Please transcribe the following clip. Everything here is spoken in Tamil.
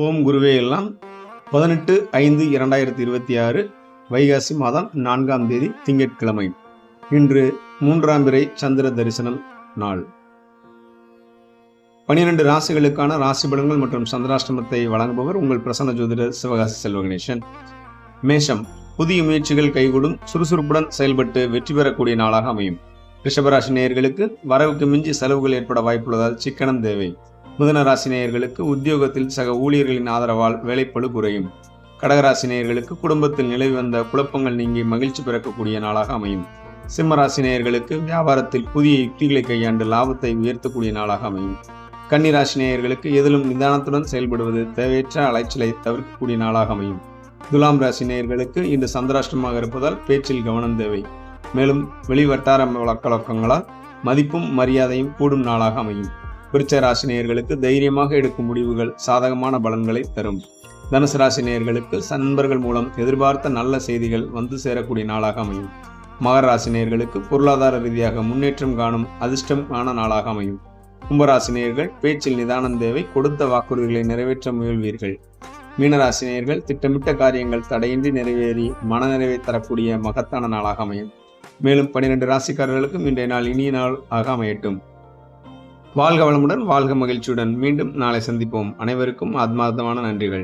ஓம் குருவே எல்லாம் 18/5/2026 வைகாசி மாதம் 4ஆம் தேதி திங்கட்கிழமை. இன்று 3ஆம் பிறை சந்திர தரிசனம் நாள். 12 ராசிகளுக்கான ராசி பலன்கள் மற்றும் சந்திராஷ்டமத்தை வழங்குபவர் உங்கள் பிரசன்ன ஜோதிடர் சிவகாசி செல்வகணேசன். மேஷம், புதிய முயற்சிகள் கைகூடும், சுறுசுறுப்புடன் செயல்பட்டு வெற்றி பெறக்கூடிய நாளாக அமையும். ரிஷபராசி நேயர்களுக்கு வரவுக்கு மிஞ்சி செலவுகள் ஏற்பட வாய்ப்புள்ளதால் சிக்கனம் தேவை. மிதுன ராசி நேயர்களுக்கு உத்தியோகத்தில் சக ஊழியர்களின் ஆதரவால் வேலைப்பளு குறையும். கடகராசி நேயர்களுக்கு குடும்பத்தில் நிலவி வந்த குழப்பங்கள் நீங்கி மகிழ்ச்சி பிறக்கக்கூடிய நாளாக அமையும். சிம்ம ராசி நேயர்களுக்கு வியாபாரத்தில் புதிய யுக்திகளை கையாண்டு லாபத்தை உயர்த்தக்கூடிய நாளாக அமையும். கன்னிராசி நேயர்களுக்கு எதிலும் நிதானத்துடன் செயல்படுவது தேவையற்ற அலைச்சலை தவிர்க்கக்கூடிய நாளாக அமையும். துலாம் ராசி நேயர்களுக்கு இன்று சந்திராஷ்டமாக இருப்பதால் பேச்சில் கவனம் தேவை. மேலும் வெளிவட்டார வழக்கங்களால் மதிப்பும் மரியாதையும் கூடும் நாளாக அமையும். விருச்சிக ராசி நேயர்களுக்கு தைரியமாக எடுக்கும் முடிவுகள் சாதகமான பலன்களை தரும். தனுசு ராசி நேயர்களுக்கு நண்பர்கள் மூலம் எதிர்பார்த்த நல்ல செய்திகள் வந்து சேரக்கூடிய நாளாக அமையும். மகர ராசி நேயர்களுக்கு பொருளாதார ரீதியாக முன்னேற்றம் காணும் அதிர்ஷ்டமான நாளாக அமையும். கும்பராசி நேயர்கள் பேச்சில் நிதானம் தேவை, கொடுத்த வாக்குறுதிகளை நிறைவேற்ற முயல்வீர்கள். மீனராசி நேயர்கள் திட்டமிட்ட காரியங்கள் தடையின்றி நிறைவேறி மனநிறைவை தரக்கூடிய மகத்தான நாளாக அமையும். மேலும் 12 ராசிக்காரர்களுக்கும் இன்றைய நாள் இனிய நாள் ஆக அமையட்டும். வாழ்க வளமுடன், வாழ்க மகிழ்ச்சியுடன். மீண்டும் நாளை சந்திப்போம். அனைவருக்கும் ஆத்மார்த்தமான நன்றிகள்.